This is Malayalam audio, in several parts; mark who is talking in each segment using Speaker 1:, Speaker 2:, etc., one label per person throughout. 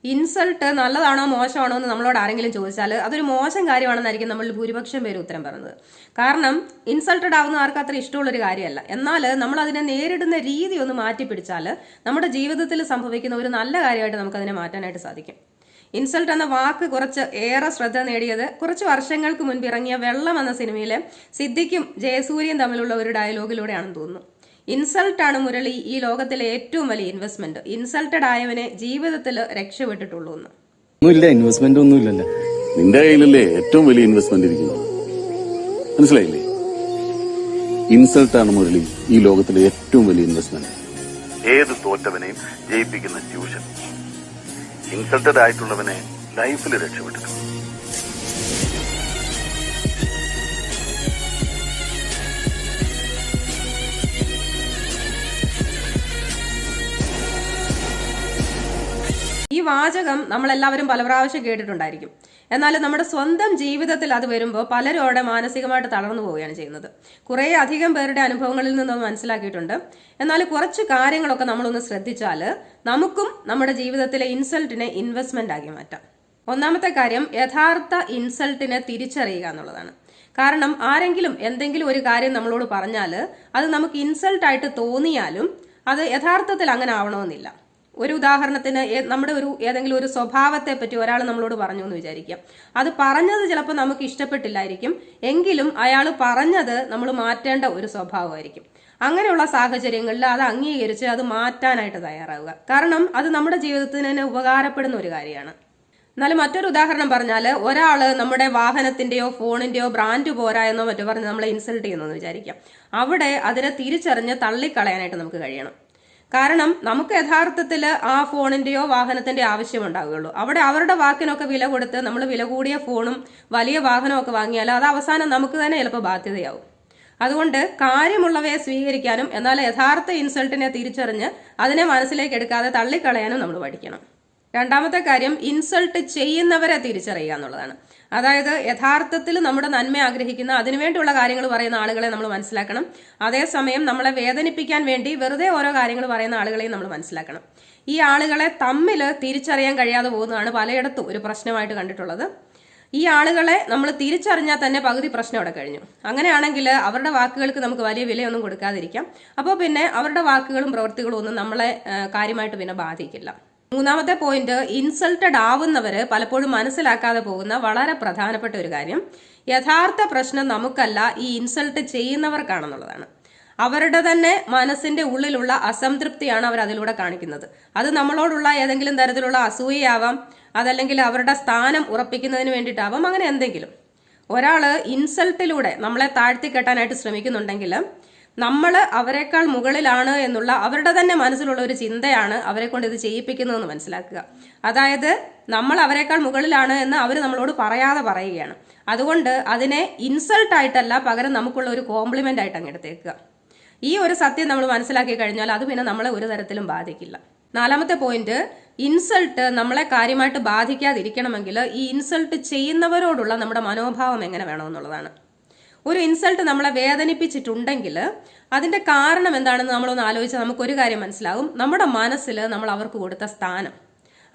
Speaker 1: ഇൻസൾട്ട് നല്ലതാണോ മോശമാണോ എന്ന് നമ്മളോട് ആരെങ്കിലും ചോദിച്ചാൽ അതൊരു മോശം കാര്യമാണെന്നായിരിക്കും നമ്മൾ ഭൂരിപക്ഷം പേര് ഉത്തരം പറയുന്നത്. കാരണം ഇൻസൾട്ടഡ് ആവുന്ന ആർക്കും അത്ര ഇഷ്ടമുള്ളൊരു കാര്യമല്ല. എന്നാൽ നമ്മൾ അതിനെ നേരിടുന്ന രീതി ഒന്ന് മാറ്റി പിടിച്ചാൽ നമ്മുടെ ജീവിതത്തിൽ സംഭവിക്കുന്ന ഒരു നല്ല കാര്യമായിട്ട് നമുക്കതിനെ മാറ്റാനായിട്ട് സാധിക്കും. ഇൻസൾട്ട് എന്ന വാക്ക് കുറച്ച് ഏറെ ശ്രദ്ധ നേടിയത് കുറച്ച് വർഷങ്ങൾക്ക് മുൻപ് ഇറങ്ങിയ വെള്ളം എന്ന സിനിമയിലെ സിദ്ദിഖും ജയസൂര്യയും തമ്മിലുള്ള ഒരു ഡയലോഗിലൂടെയാണെന്ന് തോന്നുന്നു. ഇൻസൾട്ടാണ് മുരളി ഈ ലോകത്തിലെ ഏറ്റവും വലിയ ഇൻവെസ്റ്റ്മെന്റ്. ഇൻസൾട്ടഡ് ആയവനെ ജീവിതത്തിൽ രക്ഷപ്പെട്ടിട്ടുള്ളൂ എന്ന്.
Speaker 2: ഇൻവെസ്റ്റ്മെന്റ് ഒന്നുമില്ലല്ലോ.
Speaker 3: നിന്റെ കയ്യിലല്ലേ ഏറ്റവും വലിയ ഇൻവെസ്റ്റ്മെന്റ് ഇരിക്കുന്നത്. മനസ്സിലായില്ലേ? ഇൻസൾട്ടാണ് മുരളി ഈ ലോകത്തിലെ ഏറ്റവും വലിയ ഇൻവെസ്റ്റ്മെന്റ്. ഏത് തോറ്റവനെയും ജയിപ്പിക്കുന്ന ട്യൂഷൻ. ഇൻസൾട്ടഡ് ആയിട്ടുള്ളവനെ ലൈഫിൽ രക്ഷപ്പെട്ടിട്ടുണ്ട്.
Speaker 1: ഈ വാചകം നമ്മളെല്ലാവരും പല പ്രാവശ്യം കേട്ടിട്ടുണ്ടായിരിക്കും. എന്നാൽ നമ്മുടെ സ്വന്തം ജീവിതത്തിൽ അത് വരുമ്പോൾ പലരും അവിടെ മാനസികമായിട്ട് തളർന്നു പോവുകയാണ് ചെയ്യുന്നത്. കുറേ അധികം പേരുടെ അനുഭവങ്ങളിൽ നിന്നത് മനസ്സിലാക്കിയിട്ടുണ്ട്. എന്നാൽ കുറച്ച് കാര്യങ്ങളൊക്കെ നമ്മളൊന്ന് ശ്രദ്ധിച്ചാൽ നമുക്കും നമ്മുടെ ജീവിതത്തിലെ ഇൻസൾട്ടിനെ ഇൻവെസ്റ്റ്മെന്റ് ആക്കി മാറ്റാം. ഒന്നാമത്തെ കാര്യം, യഥാർത്ഥ ഇൻസൾട്ടിനെ തിരിച്ചറിയുക എന്നുള്ളതാണ്. കാരണം ആരെങ്കിലും എന്തെങ്കിലും ഒരു കാര്യം നമ്മളോട് പറഞ്ഞാൽ അത് നമുക്ക് ഇൻസൾട്ടായിട്ട് തോന്നിയാലും അത് യഥാർത്ഥത്തിൽ അങ്ങനെ ആവണമെന്നില്ല. ഒരു ഉദാഹരണത്തിന് നമ്മുടെ ഏതെങ്കിലും ഒരു സ്വഭാവത്തെ പറ്റി ഒരാൾ നമ്മളോട് പറഞ്ഞു എന്ന് വിചാരിക്കാം. അത് പറഞ്ഞത് ചിലപ്പോൾ നമുക്ക് ഇഷ്ടപ്പെട്ടില്ലായിരിക്കും, എങ്കിലും അയാൾ പറഞ്ഞത് നമ്മൾ മാറ്റേണ്ട ഒരു സ്വഭാവമായിരിക്കും. അങ്ങനെയുള്ള സാഹചര്യങ്ങളിൽ അത് അംഗീകരിച്ച് അത് മാറ്റാനായിട്ട് തയ്യാറാവുക. കാരണം അത് നമ്മുടെ ജീവിതത്തിന് തന്നെ ഉപകാരപ്പെടുന്ന ഒരു കാര്യമാണ്. എന്നാൽ മറ്റൊരു ഉദാഹരണം പറഞ്ഞാൽ, ഒരാൾ നമ്മുടെ വാഹനത്തിന്റെയോ ഫോണിന്റെയോ ബ്രാൻഡ് പോരാ എന്നോ മറ്റോ പറഞ്ഞ് നമ്മളെ ഇൻസൾട്ട് ചെയ്യുന്നു എന്ന് വിചാരിക്കാം. അവിടെ അതിനെ തിരിച്ചറിഞ്ഞ് തള്ളിക്കളയാനായിട്ട് നമുക്ക് കഴിയണം. കാരണം നമുക്ക് യഥാർത്ഥത്തിൽ ആ ഫോണിന്റെയോ വാഹനത്തിന്റെ ആവശ്യമുണ്ടാവുകയുള്ളൂ. അവിടെ അവരുടെ വാക്കിനൊക്കെ വില കൊടുത്ത് നമ്മൾ വില കൂടിയ ഫോണും വലിയ വാഹനവും ഒക്കെ വാങ്ങിയാൽ അത് അവസാനം നമുക്ക് തന്നെ ചിലപ്പോൾ ബാധ്യതയാവും. അതുകൊണ്ട് കാര്യമുള്ളവയെ സ്വീകരിക്കാനും എന്നാൽ യഥാർത്ഥ ഇൻസൾട്ടിനെ തിരിച്ചറിഞ്ഞ് അതിനെ മനസ്സിലേക്ക് എടുക്കാതെ തള്ളിക്കളയാനും നമ്മൾ പഠിക്കണം. രണ്ടാമത്തെ കാര്യം, ഇൻസൾട്ട് ചെയ്യുന്നവരെ തിരിച്ചറിയുക എന്നുള്ളതാണ്. അതായത് യഥാർത്ഥത്തിൽ നമ്മുടെ നന്മ ആഗ്രഹിക്കുന്ന അതിനുവേണ്ടിയുള്ള കാര്യങ്ങൾ പറയുന്ന ആളുകളെ നമ്മൾ മനസ്സിലാക്കണം. അതേസമയം നമ്മളെ വേദനിപ്പിക്കാൻ വേണ്ടി വെറുതെ ഓരോ കാര്യങ്ങൾ പറയുന്ന ആളുകളെയും നമ്മൾ മനസ്സിലാക്കണം. ഈ ആളുകളെ തമ്മിൽ തിരിച്ചറിയാൻ കഴിയാതെ പോകുന്നതാണ് പലയിടത്തും ഒരു പ്രശ്നമായിട്ട് കണ്ടിട്ടുള്ളത്. ഈ ആളുകളെ നമ്മൾ തിരിച്ചറിഞ്ഞാൽ തന്നെ പകുതി പ്രശ്നം അവിടെ കഴിഞ്ഞു. അങ്ങനെയാണെങ്കിൽ അവരുടെ വാക്കുകൾക്ക് നമുക്ക് വലിയ വിലയൊന്നും കൊടുക്കാതിരിക്കാം. അപ്പോൾ പിന്നെ അവരുടെ വാക്കുകളും പ്രവൃത്തികളും ഒന്നും നമ്മളെ കാര്യമായിട്ട് പിന്നെ ബാധിക്കില്ല. മൂന്നാമത്തെ പോയിന്റ്, ഇൻസൾട്ടഡ് ആവുന്നവര് പലപ്പോഴും മനസ്സിലാക്കാതെ പോകുന്ന വളരെ പ്രധാനപ്പെട്ട ഒരു കാര്യം, യഥാർത്ഥ പ്രശ്നം നമുക്കല്ല, ഈ ഇൻസൾട്ട് ചെയ്യുന്നവർക്കാണെന്നുള്ളതാണ്. അവരുടെ തന്നെ മനസ്സിന്റെ ഉള്ളിലുള്ള അസംതൃപ്തിയാണ് അവർ അതിലൂടെ കാണിക്കുന്നത്. അത് നമ്മളോടുള്ള ഏതെങ്കിലും തരത്തിലുള്ള അസൂയയാവാം, അതല്ലെങ്കിൽ അവരുടെ സ്ഥാനം ഉറപ്പിക്കുന്നതിന് വേണ്ടിയിട്ടാവാം, അങ്ങനെ എന്തെങ്കിലും. ഒരാള് ഇൻസൾട്ടിലൂടെ നമ്മളെ താഴ്ത്തിക്കെട്ടാനായിട്ട് ശ്രമിക്കുന്നുണ്ടെങ്കിൽ നമ്മൾ അവരെക്കാൾ മുകളിലാണ് എന്നുള്ള അവരുടെ തന്നെ മനസ്സിലുള്ള ഒരു ചിന്തയാണ് അവരെ കൊണ്ട് ഇത് ചെയ്യിപ്പിക്കുന്നതെന്ന് മനസ്സിലാക്കുക. അതായത് നമ്മൾ അവരെക്കാൾ മുകളിലാണ് എന്ന് അവർ നമ്മളോട് പറയാതെ പറയുകയാണ്. അതുകൊണ്ട് അതിനെ ഇൻസൾട്ടായിട്ടല്ല, പകരം നമുക്കുള്ള ഒരു കോംപ്ലിമെന്റ് ആയിട്ട് അങ്ങ് എടുത്തേക്കുക. ഈ ഒരു സത്യം നമ്മൾ മനസ്സിലാക്കി കഴിഞ്ഞാൽ അത് പിന്നെ നമ്മളെ ഒരു തരത്തിലും ബാധിക്കില്ല. നാലാമത്തെ പോയിന്റ്, ഇൻസൾട്ട് നമ്മളെ കാര്യമായിട്ട് ബാധിക്കാതിരിക്കണമെങ്കിൽ ഈ ഇൻസൾട്ട് ചെയ്യുന്നവരോടുള്ള നമ്മുടെ മനോഭാവം എങ്ങനെ വേണമെന്നുള്ളതാണ്. ഒരു ഇൻസൾട്ട് നമ്മളെ വേദനിപ്പിച്ചിട്ടുണ്ടെങ്കിൽ അതിന്റെ കാരണം എന്താണെന്ന് നമ്മളൊന്ന് ആലോചിച്ചാൽ നമുക്കൊരു കാര്യം മനസ്സിലാകും. നമ്മുടെ മനസ്സിൽ നമ്മൾ അവർക്ക് കൊടുത്ത സ്ഥാനം.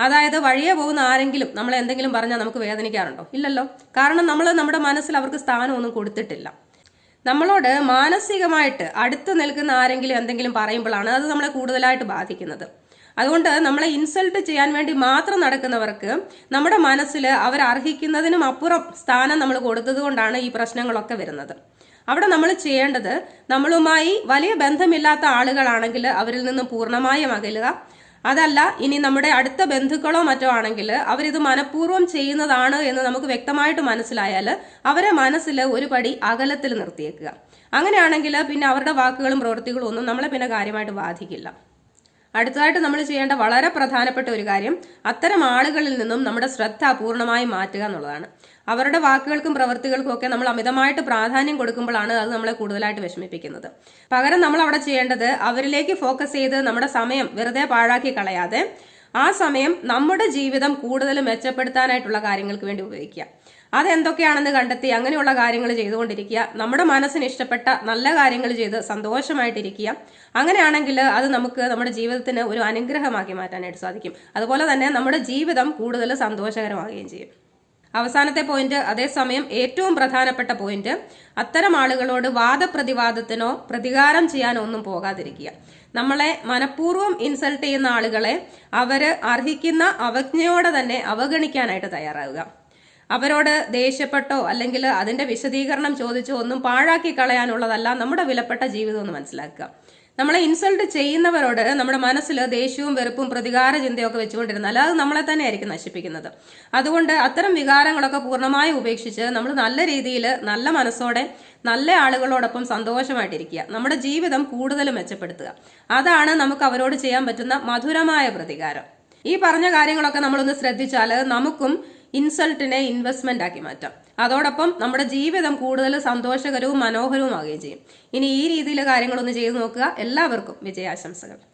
Speaker 1: അതായത് വഴിയെ പോകുന്ന ആരെങ്കിലും നമ്മളെ എന്തെങ്കിലും പറഞ്ഞാൽ നമുക്ക് വേദനിക്കാറുണ്ടോ? ഇല്ലല്ലോ. കാരണം നമ്മൾ നമ്മുടെ മനസ്സിൽ അവർക്ക് സ്ഥാനമൊന്നും കൊടുത്തിട്ടില്ല. നമ്മളോട് മാനസികമായിട്ട് അടുത്ത് നിൽക്കുന്ന ആരെങ്കിലും എന്തെങ്കിലും പറയുമ്പോഴാണ് അത് നമ്മളെ കൂടുതലായിട്ട് ബാധിക്കുന്നത്. അതുകൊണ്ട് നമ്മളെ ഇൻസൾട്ട് ചെയ്യാൻ വേണ്ടി മാത്രം നടക്കുന്നവർക്ക് നമ്മുടെ മനസ്സിൽ അവർ അർഹിക്കുന്നതിനും അപ്പുറം സ്ഥാനം നമ്മൾ കൊടുത്തത് കൊണ്ടാണ് ഈ പ്രശ്നങ്ങളൊക്കെ വരുന്നത്. അവിടെ നമ്മൾ ചെയ്യേണ്ടത്, നമ്മളുമായി വലിയ ബന്ധമില്ലാത്ത ആളുകളാണെങ്കിൽ അവരിൽ നിന്ന് പൂർണ്ണമായും അകലുക. അതല്ല, ഇനി നമ്മുടെ അടുത്ത ബന്ധുക്കളോ മറ്റോ ആണെങ്കിൽ അവരിത് മനഃപൂർവ്വം ചെയ്യുന്നതാണ് എന്ന് നമുക്ക് വ്യക്തമായിട്ട് മനസ്സിലായാൽ അവരെ മനസ്സിൽ ഒരു പടി അകലത്തിൽ നിർത്തിയേക്കുക. അങ്ങനെയാണെങ്കിൽ പിന്നെ അവരുടെ വാക്കുകളും പ്രവൃത്തികളും ഒന്നും നമ്മളെ പിന്നെ കാര്യമായിട്ട് ബാധിക്കില്ല. അടുത്തതായിട്ട് നമ്മൾ ചെയ്യേണ്ട വളരെ പ്രധാനപ്പെട്ട ഒരു കാര്യം, അത്തരം ആളുകളിൽ നിന്നും നമ്മുടെ ശ്രദ്ധ പൂർണ്ണമായും മാറ്റുക എന്നുള്ളതാണ്. അവരുടെ വാക്കുകൾക്കും പ്രവൃത്തികൾക്കും ഒക്കെ നമ്മൾ അമിതമായിട്ട് പ്രാധാന്യം കൊടുക്കുമ്പോഴാണ് അത് നമ്മളെ കൂടുതലായിട്ട് വിഷമിപ്പിക്കുന്നത്. പകരം നമ്മൾ അവിടെ ചെയ്യേണ്ടത് അവരിലേക്ക് ഫോക്കസ് ചെയ്ത് നമ്മുടെ സമയം വെറുതെ പാഴാക്കി കളയാതെ ആ സമയം നമ്മുടെ ജീവിതം കൂടുതൽ മെച്ചപ്പെടുത്താനായിട്ടുള്ള കാര്യങ്ങൾക്ക് വേണ്ടി ഉപയോഗിക്കുക. അതെന്തൊക്കെയാണെന്ന് കണ്ടെത്തി അങ്ങനെയുള്ള കാര്യങ്ങൾ ചെയ്തുകൊണ്ടിരിക്കുക. നമ്മുടെ മനസ്സിന് ഇഷ്ടപ്പെട്ട നല്ല കാര്യങ്ങൾ ചെയ്ത് സന്തോഷമായിട്ടിരിക്കുക. അങ്ങനെയാണെങ്കിൽ അത് നമുക്ക് നമ്മുടെ ജീവിതത്തിന് ഒരു അനുഗ്രഹമാക്കി മാറ്റാനായിട്ട് സാധിക്കും. അതുപോലെ തന്നെ നമ്മുടെ ജീവിതം കൂടുതൽ സന്തോഷകരമാവുകയും ചെയ്യും. അവസാനത്തെ പോയിന്റ്, അതേസമയം ഏറ്റവും പ്രധാനപ്പെട്ട പോയിന്റ്, അത്തരം ആളുകളോട് വാദപ്രതിവാദത്തിനോ പ്രതികാരം ചെയ്യാനോ ഒന്നും പോകാതിരിക്കുക. നമ്മളെ മനഃപൂർവ്വം ഇൻസൾട്ട് ചെയ്യുന്ന ആളുകളെ അവര് അർഹിക്കുന്ന അവജ്ഞയോടെ തന്നെ അവഗണിക്കാനായിട്ട് തയ്യാറാവുക. അവരോട് ദേഷ്യപ്പെട്ടോ അല്ലെങ്കിൽ അതിന്റെ വിശദീകരണം ചോദിച്ചോ ഒന്നും പാഴാക്കി കളയാനുള്ളതല്ല നമ്മുടെ വിലപ്പെട്ട ജീവിതം എന്ന് മനസ്സിലാക്കുക. നമ്മളെ ഇൻസൾട്ട് ചെയ്യുന്നവരോട് നമ്മുടെ മനസ്സിൽ ദേഷ്യവും വെറുപ്പും പ്രതികാര ചിന്തയൊക്കെ വെച്ചുകൊണ്ടിരുന്നാൽ അത് നമ്മളെ തന്നെ ആയിരിക്കും നശിപ്പിക്കുന്നത്. അതുകൊണ്ട് അത്തരം വികാരങ്ങളൊക്കെ പൂർണ്ണമായി ഉപേക്ഷിച്ച് നമ്മൾ നല്ല രീതിയിൽ നല്ല മനസ്സോടെ നല്ല ആളുകളോടൊപ്പം സന്തോഷമായിട്ടിരിക്കുക. നമ്മുടെ ജീവിതം കൂടുതൽ മെച്ചപ്പെടുത്തുക. അതാണ് നമുക്ക് അവരോട് ചെയ്യാൻ പറ്റുന്ന മധുരമായ പ്രതികാരം. ഈ പറഞ്ഞ കാര്യങ്ങളൊക്കെ നമ്മളൊന്ന് ശ്രദ്ധിച്ചാൽ നമുക്കും ഇൻസൾട്ടിനെ ഇൻവെസ്റ്റ്മെന്റ് ആക്കി മാറ്റാം. അതോടൊപ്പം നമ്മുടെ ജീവിതം കൂടുതൽ സന്തോഷകരവും മനോഹരവുമാവുകയും ചെയ്യും. ഇനി ഈ രീതിയിൽ കാര്യങ്ങളൊന്ന് ചെയ്തു നോക്കുക. എല്ലാവർക്കും വിജയാശംസകൾ.